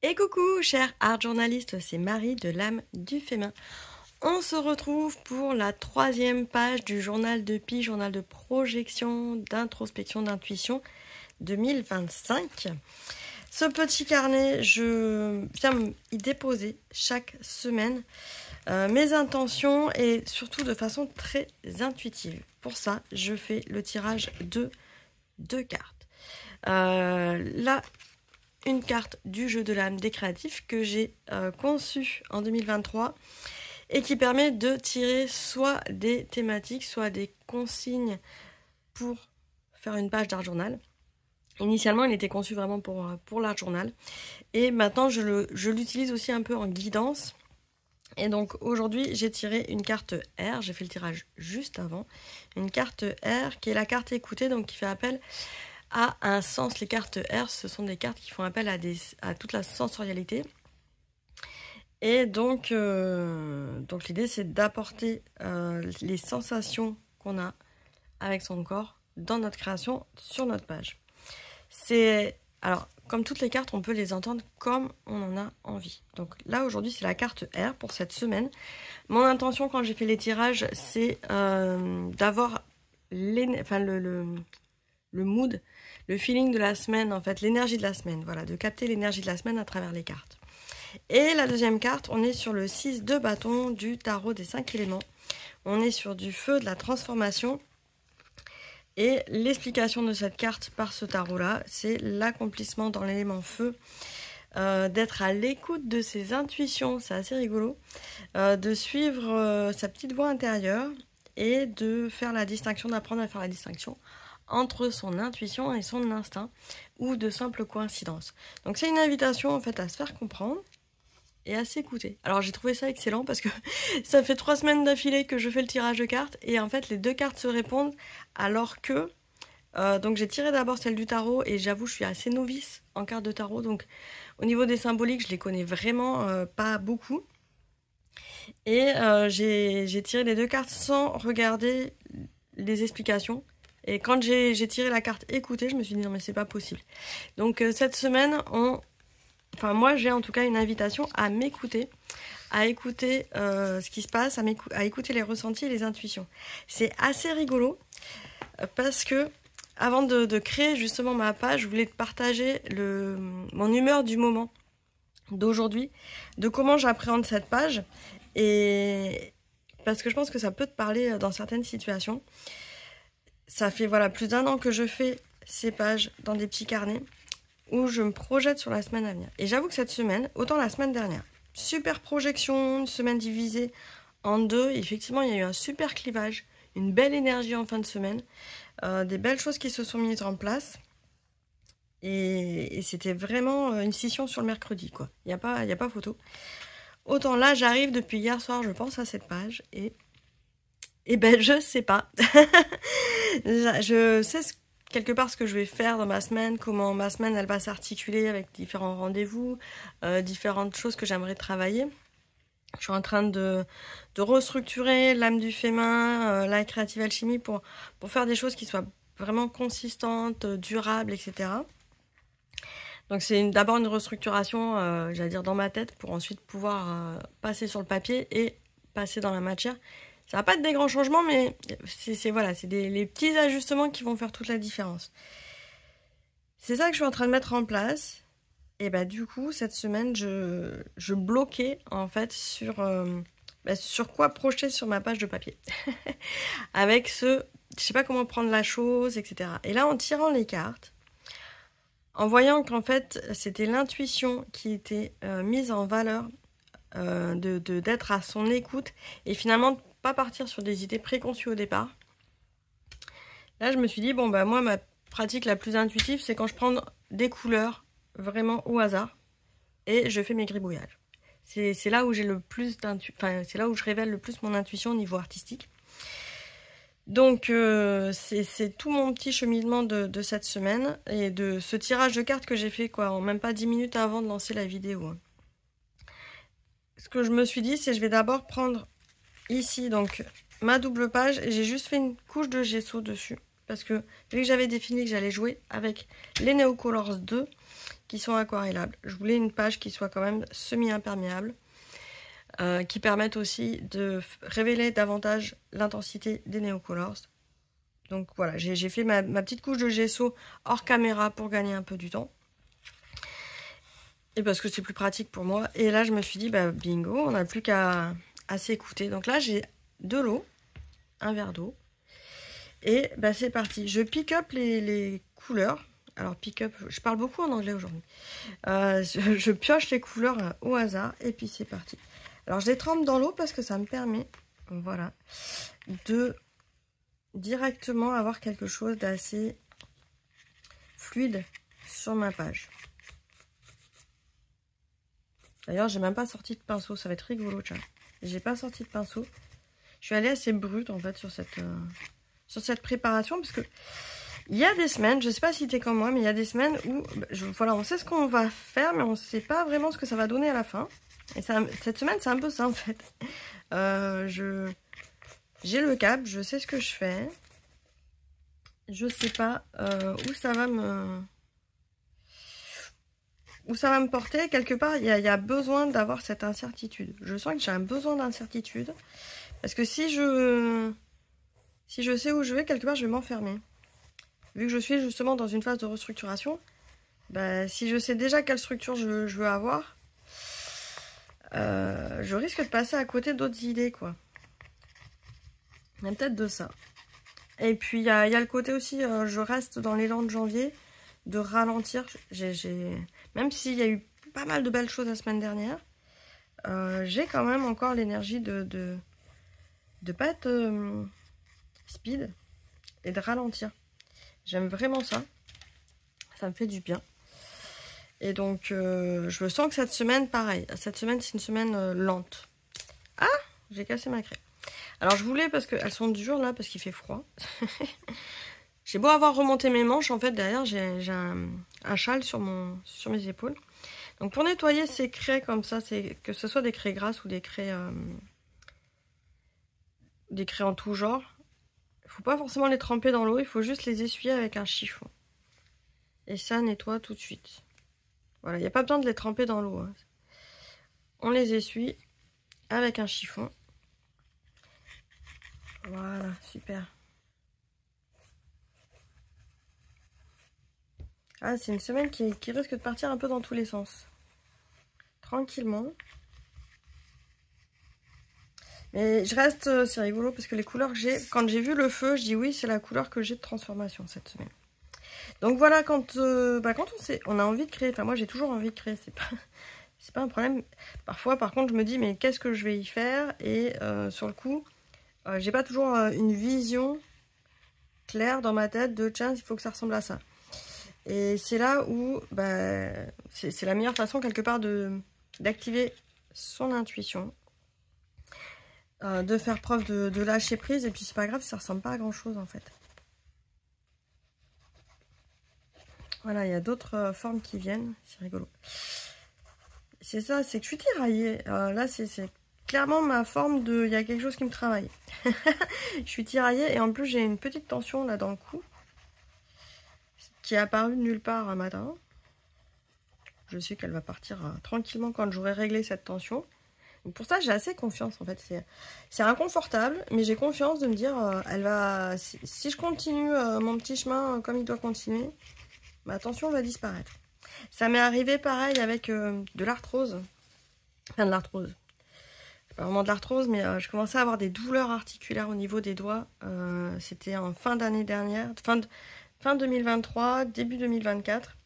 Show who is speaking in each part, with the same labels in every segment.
Speaker 1: Et coucou, chers art journalistes, c'est Marie de l'âme du féminin. On se retrouve pour la 3e page du journal de Pi, journal de projection, d'introspection, d'intuition 2025. Ce petit carnet, je viens y déposer chaque semaine mes intentions et surtout de façon très intuitive. Pour ça, je fais le tirage de 2 cartes. Là, une carte du jeu de l'âme des créatifs que j'ai conçu en 2023 et qui permet de tirer soit des thématiques, soit des consignes pour faire une page d'art journal. Initialement, il était conçu vraiment pour l'art journal et maintenant je l'utilise aussi un peu en guidance. Et donc aujourd'hui, j'ai tiré une carte R, j'ai fait le tirage juste avant, une carte R qui est la carte écoutée, donc qui fait appel à un sens. Les cartes R, ce sont des cartes qui font appel à toute la sensorialité. Et donc l'idée, c'est d'apporter les sensations qu'on a avec son corps dans notre création sur notre page. Alors, comme toutes les cartes, on peut les entendre comme on en a envie. Donc là, aujourd'hui, c'est la carte R pour cette semaine. Mon intention, quand j'ai fait les tirages, c'est d'avoir le mood, le feeling de la semaine, en fait, l'énergie de la semaine. Voilà, de capter l'énergie de la semaine à travers les cartes. Et la deuxième carte, on est sur le 6 de bâton du tarot des 5 éléments. On est sur du feu, de la transformation. Et l'explication de cette carte par ce tarot-là, c'est l'accomplissement dans l'élément feu, d'être à l'écoute de ses intuitions, c'est assez rigolo, de suivre sa petite voix intérieure et de faire la distinction, d'apprendre à faire la distinction entre son intuition et son instinct, ou de simples coïncidences. Donc c'est une invitation en fait à se faire comprendre et à s'écouter. Alors j'ai trouvé ça excellent parce que ça fait 3 semaines d'affilée que je fais le tirage de cartes et en fait les 2 cartes se répondent alors que donc j'ai tiré d'abord celle du tarot et j'avoue je suis assez novice en cartes de tarot, donc au niveau des symboliques je les connais vraiment pas beaucoup et j'ai tiré les 2 cartes sans regarder les explications. Et quand j'ai tiré la carte écoutée, je me suis dit non mais c'est pas possible. Donc cette semaine, moi j'ai en tout cas une invitation à m'écouter, à écouter ce qui se passe, à écouter les ressentis et les intuitions. C'est assez rigolo parce que avant de créer justement ma page, je voulais te partager mon humeur du moment d'aujourd'hui, de comment j'appréhende cette page, et parce que je pense que ça peut te parler dans certaines situations. Ça fait plus d'1 an que je fais ces pages dans des petits carnets où je me projette sur la semaine à venir. Et j'avoue que cette semaine, autant la semaine dernière, super projection, une semaine divisée en 2. Et effectivement, il y a eu un super clivage, une belle énergie en fin de semaine, des belles choses qui se sont mises en place. Et c'était vraiment une scission sur le mercredi, quoi. Il n'y a pas photo. Autant là, j'arrive depuis hier soir, je pense à cette page et ben je sais pas. Je sais quelque part ce que je vais faire dans ma semaine, comment ma semaine elle va s'articuler avec différents rendez-vous, différentes choses que j'aimerais travailler. Je suis en train de restructurer l'âme du féminin, la créative alchimie pour faire des choses qui soient vraiment consistantes, durables, etc. Donc c'est d'abord une restructuration, j'allais dire dans ma tête, pour ensuite pouvoir passer sur le papier et passer dans la matière. Ça va pas être des grands changements, mais c'est les petits ajustements qui vont faire toute la différence. C'est ça que je suis en train de mettre en place. Et bah du coup, cette semaine, je bloquais en fait sur quoi projeter sur ma page de papier. Avec je sais pas comment prendre la chose, etc. Et là, en tirant les cartes, en voyant qu'en fait, c'était l'intuition qui était mise en valeur, d'être à son écoute, et finalement, pas partir sur des idées préconçues au départ. Là, je me suis dit, moi, ma pratique la plus intuitive, c'est quand je prends des couleurs vraiment au hasard et je fais mes gribouillages. C'est là où j'ai le plus c'est là où je révèle le plus mon intuition au niveau artistique. Donc, c'est tout mon petit cheminement de cette semaine et de ce tirage de cartes que j'ai fait, en même pas 10 minutes avant de lancer la vidéo. Ce que je me suis dit, c'est je vais d'abord prendre ici donc ma double page et j'ai juste fait une couche de gesso dessus parce que vu que j'avais défini que j'allais jouer avec les Neocolors 2 qui sont aquarellables, je voulais une page qui soit quand même semi-imperméable, qui permette aussi de révéler davantage l'intensité des Neocolors. Donc voilà, j'ai fait ma petite couche de gesso hors caméra pour gagner un peu du temps. Et parce que c'est plus pratique pour moi. Et là, je me suis dit, bah bingo, on n'a plus qu'à s'écouter. Donc là, j'ai de l'eau, un verre d'eau. Et bah c'est parti. Je pick up les couleurs. Alors pick up, je parle beaucoup en anglais aujourd'hui. Je pioche les couleurs au hasard. Et puis c'est parti. Alors je les trempe dans l'eau parce que ça me permet, voilà, de directement avoir quelque chose d'assez fluide sur ma page. D'ailleurs, j'ai même pas sorti de pinceau, ça va être rigolo, tiens. J'ai pas sorti de pinceau. Je suis allée assez brute en fait sur cette préparation parce que il y a des semaines, je sais pas si t'es comme moi, mais il y a des semaines où voilà, on sait ce qu'on va faire, mais on sait pas vraiment ce que ça va donner à la fin. Et cette semaine, c'est un peu ça en fait. J'ai le cap, je sais ce que je fais. Je sais pas où ça va me porter. Quelque part, il y a besoin d'avoir cette incertitude. Je sens que j'ai un besoin d'incertitude. Parce que si je sais où je vais, quelque part, je vais m'enfermer. Vu que je suis justement dans une phase de restructuration, bah, si je sais déjà quelle structure je veux avoir, je risque de passer à côté d'autres idées, quoi. Il y a peut-être de ça. Et puis, il y a le côté aussi, je reste dans l'élan de janvier, de ralentir. Même s'il y a eu pas mal de belles choses la semaine dernière, j'ai quand même encore l'énergie de pas être speed et de ralentir. J'aime vraiment ça. Ça me fait du bien. Et donc, je sens que cette semaine, pareil. Cette semaine, c'est une semaine lente. Ah, j'ai cassé ma craie. Alors, je voulais, parce qu'elles sont dures, là, parce qu'il fait froid. J'ai beau avoir remonté mes manches, en fait, derrière, j'ai un châle sur mes épaules. Donc, pour nettoyer ces craies comme ça, que ce soit des craies grasses ou des craies en tout genre, il ne faut pas forcément les tremper dans l'eau, il faut juste les essuyer avec un chiffon. Et ça nettoie tout de suite. Voilà, il n'y a pas besoin de les tremper dans l'eau. Hein. On les essuie avec un chiffon. Voilà, super. Ah, c'est une semaine qui risque de partir un peu dans tous les sens. Tranquillement. Mais je reste, c'est rigolo parce que les couleurs que j'ai, quand j'ai vu le feu, je dis oui, c'est la couleur que j'ai de transformation cette semaine. Donc voilà, quand on a envie de créer, enfin moi j'ai toujours envie de créer, c'est pas un problème. Parfois, par contre, je me dis mais qu'est-ce que je vais y faire? Et sur le coup, j'ai pas toujours une vision claire dans ma tête de tiens, il faut que ça ressemble à ça. Et c'est là où c'est la meilleure façon quelque part d'activer son intuition, de faire preuve de lâcher prise. Et puis c'est pas grave si ça ressemble pas à grand chose en fait. Voilà, il y a d'autres formes qui viennent, c'est rigolo. C'est ça, c'est que je suis tiraillée. Là, c'est clairement ma forme de... Il y a quelque chose qui me travaille. Je suis tiraillée et en plus, j'ai une petite tension là dans le cou qui est apparue de nulle part un matin. Je sais qu'elle va partir tranquillement quand j'aurai réglé cette tension. Donc pour ça, j'ai assez confiance en fait. C'est inconfortable, mais j'ai confiance de me dire, si je continue mon petit chemin comme il doit continuer, ma tension va disparaître. Ça m'est arrivé pareil avec de l'arthrose. Enfin de l'arthrose. C'est pas vraiment de l'arthrose, mais je commençais à avoir des douleurs articulaires au niveau des doigts. C'était en fin d'année dernière, fin 2023, début 2024.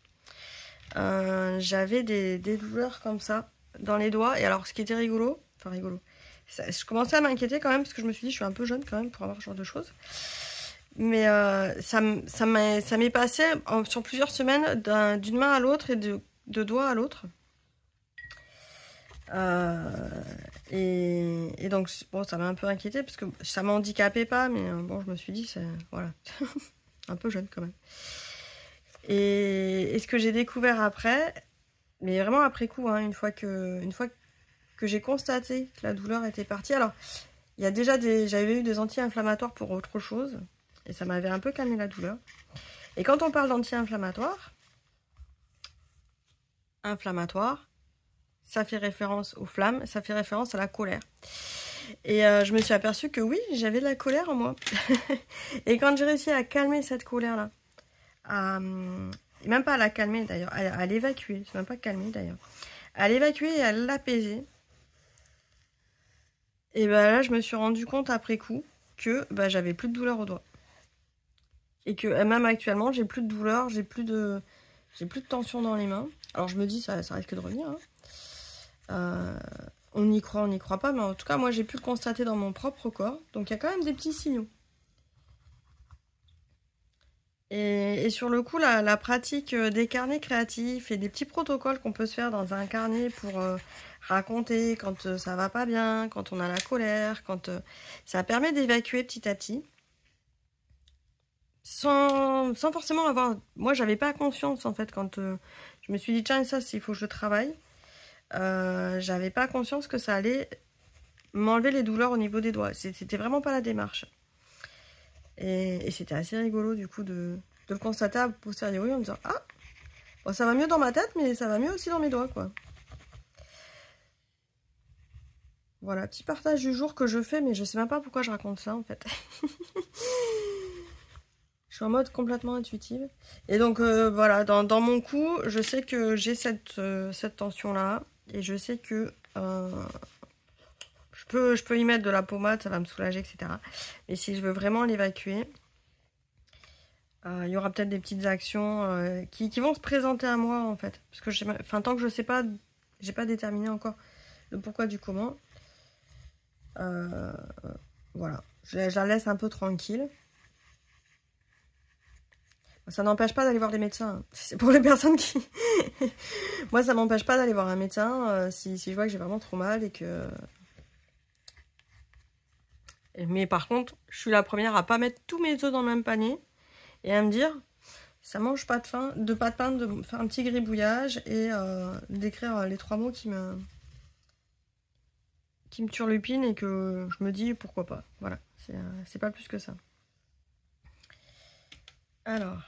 Speaker 1: J'avais des douleurs comme ça dans les doigts. Et alors ce qui était rigolo, je commençais à m'inquiéter quand même parce que je me suis dit je suis un peu jeune quand même pour avoir ce genre de choses. Mais ça m'est passé sur plusieurs semaines d'une main à l'autre et de doigt à l'autre. Et donc, bon, ça m'a un peu inquiété parce que ça m'handicapait pas, mais bon, je me suis dit, voilà, un peu jeune quand même. Et ce que j'ai découvert après, mais vraiment après coup, hein, une fois que j'ai constaté que la douleur était partie, alors, il y a déjà j'avais eu des anti-inflammatoires pour autre chose. Et ça m'avait un peu calmé la douleur. Et quand on parle d'anti-inflammatoire, ça fait référence aux flammes, ça fait référence à la colère. Et je me suis aperçue que oui, j'avais de la colère en moi. Et quand j'ai réussi à calmer cette colère-là, même pas à la calmer d'ailleurs, à l'évacuer, c'est même pas calmer d'ailleurs, à l'évacuer et à l'apaiser, et ben là je me suis rendu compte après coup que j'avais plus de douleur au doigt. Et que même actuellement j'ai plus de douleur, j'ai plus de tension dans les mains. Alors je me dis ça risque de revenir. Hein. On y croit pas, mais en tout cas moi j'ai pu le constater dans mon propre corps. Donc il y a quand même des petits signaux. Et sur le coup, la pratique des carnets créatifs et des petits protocoles qu'on peut se faire dans un carnet pour raconter quand ça va pas bien, quand on a la colère, ça permet d'évacuer petit à petit. Sans forcément avoir... Moi, j'avais pas conscience, en fait, quand je me suis dit, tiens, ça, il faut que je travaille. J'avais pas conscience que ça allait m'enlever les douleurs au niveau des doigts. C'était vraiment pas la démarche. Et c'était assez rigolo, du coup, de le constater a posteriori en me disant, ah, bon, ça va mieux dans ma tête, mais ça va mieux aussi dans mes doigts, quoi. Voilà, petit partage du jour que je fais, mais je sais même pas pourquoi je raconte ça, en fait. Je suis en mode complètement intuitive. Et donc, voilà, dans mon cou, je sais que j'ai cette tension-là. Et je sais que je peux y mettre de la pommade, ça va me soulager, etc. Et si je veux vraiment l'évacuer, il y aura peut-être des petites actions qui vont se présenter à moi, en fait. Parce que tant que je sais pas, j'ai pas déterminé encore le pourquoi du comment. Voilà, je la laisse un peu tranquille. Ça n'empêche pas d'aller voir des médecins. C'est pour les personnes qui... Moi, ça m'empêche pas d'aller voir un médecin si je vois que j'ai vraiment trop mal et que... Mais par contre, je suis la première à pas mettre tous mes œufs dans le même panier et à me dire, ça mange pas de pain, de faire un petit gribouillage et d'écrire les 3 mots qui me turlupinent et que je me dis pourquoi pas. Voilà, c'est pas plus que ça. Alors,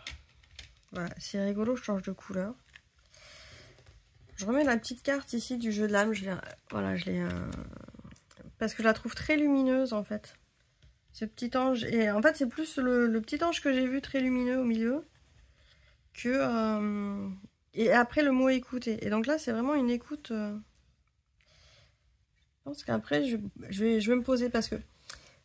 Speaker 1: voilà, c'est rigolo, je change de couleur. Je remets la petite carte ici du jeu de l'âme. Voilà, je l'ai... parce que je la trouve très lumineuse, en fait. Ce petit ange. Et en fait, c'est plus le petit ange que j'ai vu très lumineux au milieu que... Et après, le mot écouter. Et donc là, c'est vraiment une écoute... Je pense qu'après, je vais me poser parce que...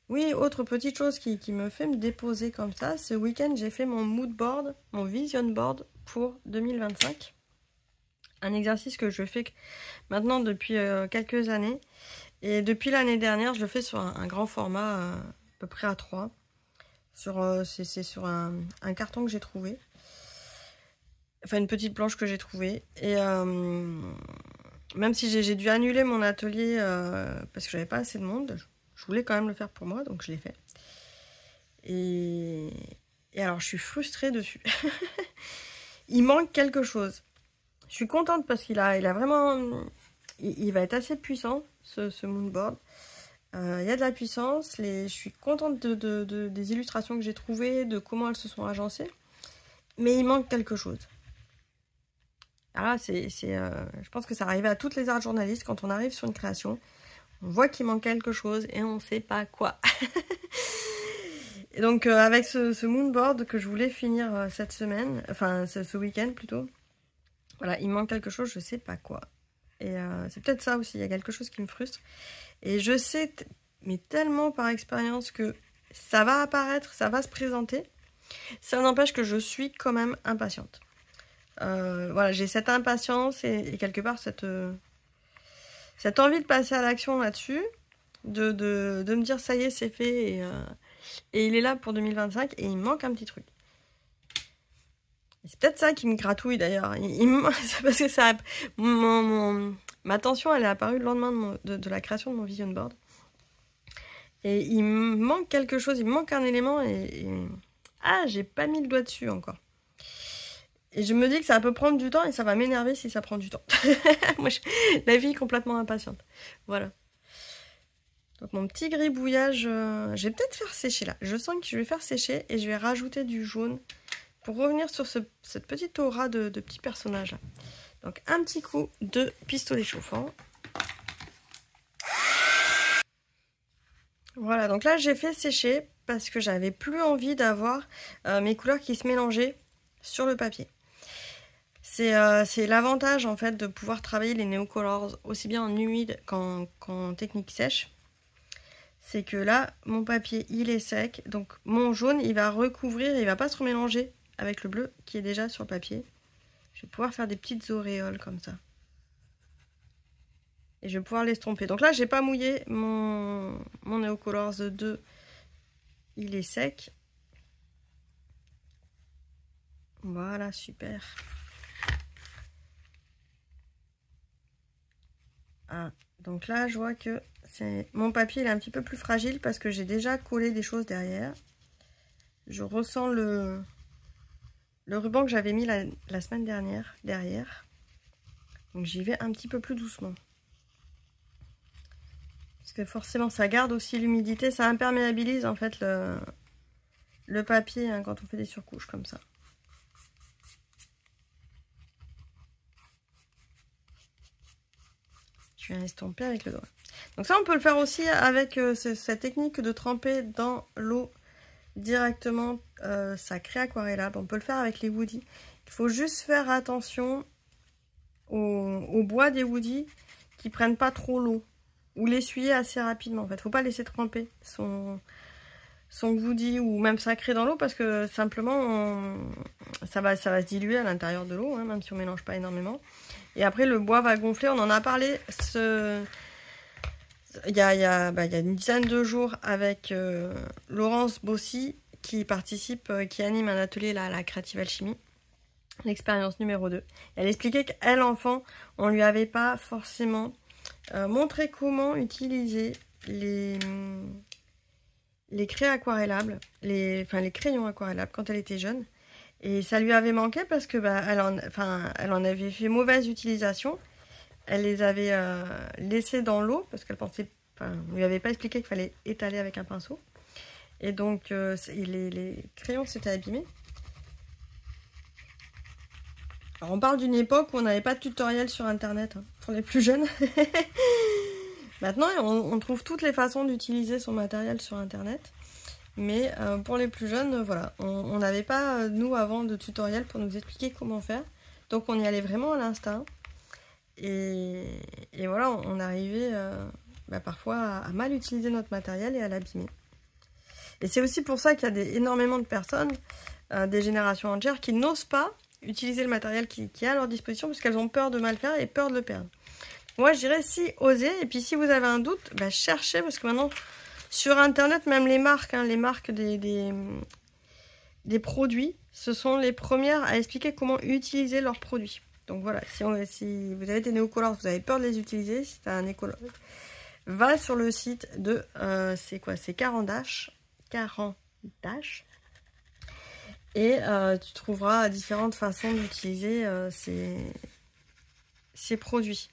Speaker 1: Oui, autre petite chose qui me fait me déposer comme ça, ce week-end, j'ai fait mon mood board, mon vision board pour 2025. Un exercice que je fais maintenant depuis quelques années. Et depuis l'année dernière, je le fais sur un grand format, à peu près A3. C'est sur un carton que j'ai trouvé. Enfin, une petite planche que j'ai trouvée. Et même si j'ai dû annuler mon atelier parce que j'avais pas assez de monde, je voulais quand même le faire pour moi, donc je l'ai fait. Et alors, je suis frustrée dessus. Il manque quelque chose. Je suis contente parce qu'il a vraiment... Il va être assez puissant, ce moonboard. Il y a de la puissance. Je suis contente des illustrations que j'ai trouvées, de comment elles se sont agencées. Mais il manque quelque chose. Alors là, je pense que ça arrive à toutes les art journalistes quand on arrive sur une création. On voit qu'il manque quelque chose et on ne sait pas quoi. Et donc avec ce moonboard que je voulais finir cette semaine, enfin ce week-end plutôt, voilà, il manque quelque chose, je ne sais pas quoi. Et c'est peut-être ça aussi, il y a quelque chose qui me frustre. Et je sais, mais tellement par expérience que ça va apparaître, ça va se présenter. Ça n'empêche que je suis quand même impatiente. Voilà, j'ai cette impatience et quelque part cette envie de passer à l'action là-dessus, de me dire ça y est, c'est fait et il est là pour 2025 et il manque un petit truc. C'est peut-être ça qui me gratouille d'ailleurs. C'est parce que ça, ma tension elle est apparue le lendemain de la création de mon vision board. Et il me manque quelque chose, il me manque un élément ah, j'ai pas mis le doigt dessus encore. Et je me dis que ça peut prendre du temps et ça va m'énerver si ça prend du temps. Moi, la vie est complètement impatiente. Voilà. Donc mon petit gribouillage, je vais peut-être faire sécher là. Je sens que je vais faire sécher et je vais rajouter du jaune pour revenir sur cette petite aura de petits personnages là. Donc un petit coup de pistolet chauffant. Voilà, donc là j'ai fait sécher parce que j'avais plus envie d'avoir mes couleurs qui se mélangeaient sur le papier. C'est l'avantage en fait de pouvoir travailler les Neocolors aussi bien en humide qu'en technique sèche. C'est que là, mon papier il est sec, donc mon jaune il va recouvrir, il va pas se remélanger avec le bleu qui est déjà sur le papier. Je vais pouvoir faire des petites auréoles comme ça. Et je vais pouvoir l'estomper. Donc là, j'ai pas mouillé mon Neocolors 2. Il est sec. Voilà, super. Ah, donc là, je vois que mon papier il est un petit peu plus fragile parce que j'ai déjà collé des choses derrière. Je ressens le ruban que j'avais mis la semaine dernière derrière. Donc j'y vais un petit peu plus doucement. Parce que forcément, ça garde aussi l'humidité. Ça imperméabilise en fait le papier hein, quand on fait des surcouches comme ça. Je viens estomper avec le doigt. Donc ça, on peut le faire aussi avec cette technique de tremper dans l'eau directement. Ça crée aquarellable. On peut le faire avec les woodies. Il faut juste faire attention au bois des woodies qui prennent pas trop l'eau. Ou l'essuyer assez rapidement. En fait, faut pas laisser tremper son woody ou même sacré dans l'eau parce que simplement ça va se diluer à l'intérieur de l'eau, hein, même si on mélange pas énormément. Et après le bois va gonfler. On en a parlé il y a une dizaine de jours avec Laurence Bossy qui participe, qui anime un atelier là, à la Creative Alchimie, l'expérience numéro 2. Elle expliquait qu'elle, enfant, on lui avait pas forcément montré comment utiliser les crayons aquarellables, les crayons aquarellables quand elle était jeune. Et ça lui avait manqué parce que elle en avait fait mauvaise utilisation. Elle les avait laissés dans l'eau parce qu'elle pensait, on lui avait pas expliqué qu'il fallait étaler avec un pinceau. Et donc les crayons s'étaient abîmés. Alors on parle d'une époque où on n'avait pas de tutoriel sur internet hein, pour les plus jeunes. Maintenant on trouve toutes les façons d'utiliser son matériel sur internet. Mais pour les plus jeunes, voilà, on n'avait pas, nous, avant de tutoriel pour nous expliquer comment faire. Donc on y allait vraiment à l'instinct. Et voilà, on arrivait parfois à mal utiliser notre matériel et à l'abîmer. Et c'est aussi pour ça qu'il y a énormément de personnes, des générations entières, qui n'osent pas utiliser le matériel qui est à leur disposition parce qu'elles ont peur de mal faire et peur de le perdre. Moi, je dirais si osez. Et puis si vous avez un doute, cherchez parce que maintenant... Sur internet, même les marques, hein, les marques des produits, ce sont les premières à expliquer comment utiliser leurs produits. Donc voilà, si vous avez des Neocolors, vous avez peur de les utiliser, si tu as un Neocolor, va sur le site de, c'est Carandash. Et tu trouveras différentes façons d'utiliser ces produits.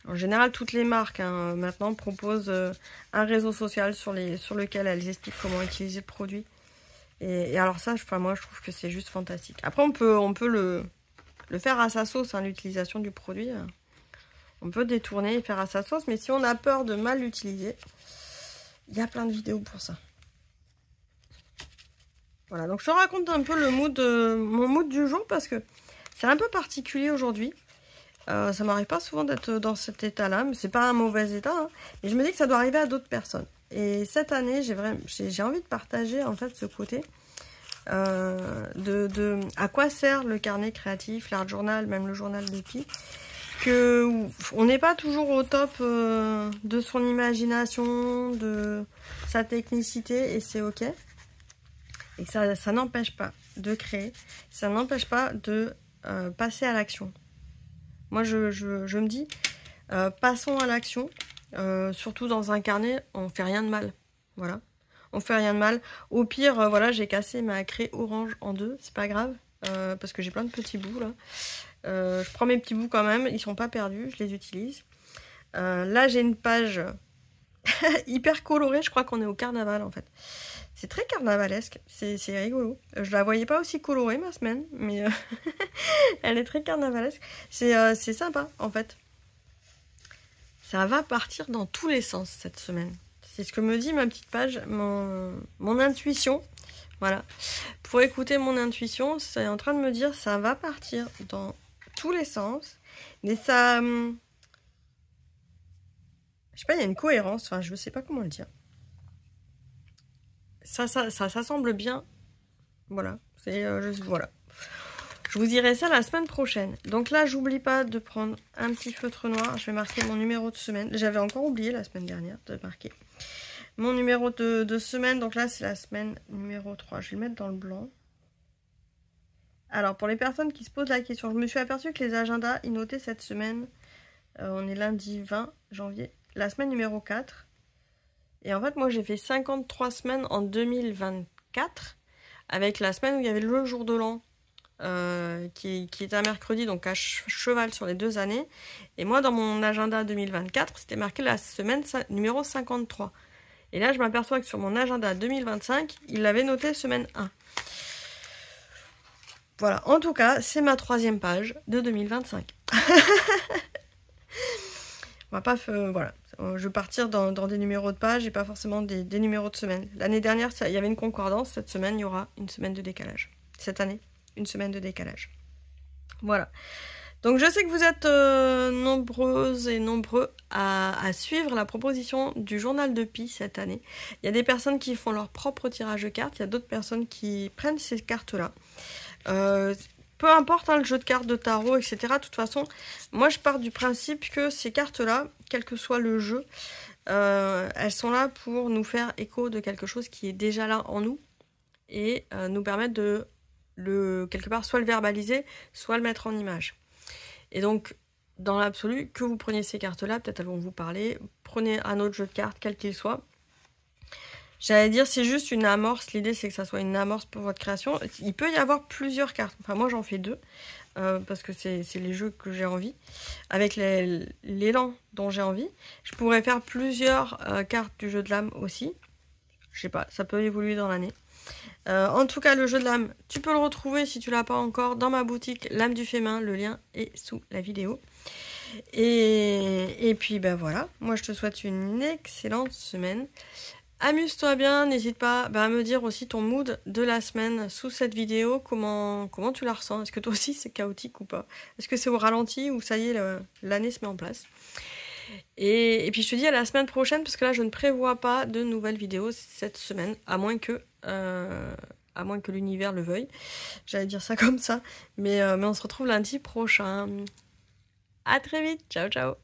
Speaker 1: En général, toutes les marques hein, maintenant proposent un réseau social sur lequel elles expliquent comment utiliser le produit. Et alors ça, moi je trouve que c'est juste fantastique. Après, on peut le faire à sa sauce, hein, l'utilisation du produit. On peut détourner et faire à sa sauce, mais si on a peur de mal l'utiliser, il y a plein de vidéos pour ça. Voilà, donc je te raconte un peu mon mood du jour parce que c'est un peu particulier aujourd'hui. Ça m'arrive pas souvent d'être dans cet état-là, mais c'est pas un mauvais état. Hein, et je me dis que ça doit arriver à d'autres personnes. Et cette année, j'ai envie de partager en fait ce côté à quoi sert le carnet créatif, l'art journal, même le journal de Pi. On n'est pas toujours au top de son imagination, de sa technicité, et c'est ok. Et ça n'empêche pas de créer, ça n'empêche pas de passer à l'action. Moi, je me dis, passons à l'action. Surtout dans un carnet, on fait rien de mal. Voilà. On fait rien de mal. Au pire, voilà, j'ai cassé ma craie orange en deux. C'est pas grave. Parce que j'ai plein de petits bouts, là. Je prends mes petits bouts quand même. Ils sont pas perdus. Je les utilise. Là, j'ai une page hyper colorée. Je crois qu'on est au carnaval, en fait. C'est très carnavalesque. C'est rigolo. Je la voyais pas aussi colorée, ma semaine. Mais elle est très carnavalesque. C'est sympa, en fait. Ça va partir dans tous les sens, cette semaine. C'est ce que me dit ma petite page, mon intuition. Voilà. Pour écouter mon intuition, c'est en train de me dire ça va partir dans tous les sens. Mais ça... je sais pas, il y a une cohérence. Enfin, je sais pas comment le dire. Ça semble bien. Voilà. Voilà. Je vous dirai ça la semaine prochaine. Donc là, j'oublie pas de prendre un petit feutre noir. Je vais marquer mon numéro de semaine. J'avais encore oublié la semaine dernière de marquer mon numéro de semaine. Donc là, c'est la semaine numéro 3. Je vais le mettre dans le blanc. Alors, pour les personnes qui se posent la question, je me suis aperçue que les agendas, ils notaient cette semaine. On est lundi 20 janvier. La semaine numéro 4. Et en fait, moi, j'ai fait 53 semaines en 2024. Avec la semaine où il y avait le jour de l'an. Qui est un mercredi, donc à cheval sur les 2 années. Et moi, dans mon agenda 2024, c'était marqué la semaine numéro 53. Et là, je m'aperçois que sur mon agenda 2025, il avait noté semaine 1. Voilà, en tout cas, c'est ma 3e page de 2025. On va pas... voilà. Je vais partir dans des numéros de page et pas forcément des numéros de semaine. L'année dernière, il y avait une concordance. Cette semaine, il y aura une semaine de décalage. Cette année, une semaine de décalage. Voilà. Donc je sais que vous êtes nombreuses et nombreux à suivre la proposition du journal de Pi cette année. Il y a des personnes qui font leur propre tirage de cartes, il y a d'autres personnes qui prennent ces cartes-là. Peu importe le jeu de cartes de tarot, etc. De toute façon, moi je pars du principe que ces cartes-là, quel que soit le jeu, elles sont là pour nous faire écho de quelque chose qui est déjà là en nous et nous permettre de quelque part soit le verbaliser, soit le mettre en image. Et donc, dans l'absolu, que vous preniez ces cartes-là, peut-être elles vont vous parler, prenez un autre jeu de cartes, quel qu'il soit. J'allais dire, c'est juste une amorce, l'idée c'est que ça soit une amorce pour votre création. Il peut y avoir plusieurs cartes, enfin moi j'en fais 2, parce que c'est les jeux que j'ai envie, avec l'élan dont j'ai envie. Je pourrais faire plusieurs cartes du jeu de l'âme aussi, je sais pas, ça peut évoluer dans l'année. En tout cas, le jeu de l'âme, tu peux le retrouver si tu l'as pas encore dans ma boutique L'âme du Fémin. Le lien est sous la vidéo. Et puis ben voilà, moi je te souhaite une excellente semaine. Amuse-toi bien, n'hésite pas à me dire aussi ton mood de la semaine sous cette vidéo, comment tu la ressens. Est-ce que toi aussi c'est chaotique ou pas? Est-ce que c'est au ralenti ou ça y est, l'année se met en place? Et puis je te dis à la semaine prochaine, parce que là je ne prévois pas de nouvelles vidéos cette semaine, à moins que l'univers le veuille. J'allais dire ça comme ça, mais on se retrouve lundi prochain. À très vite, ciao ciao.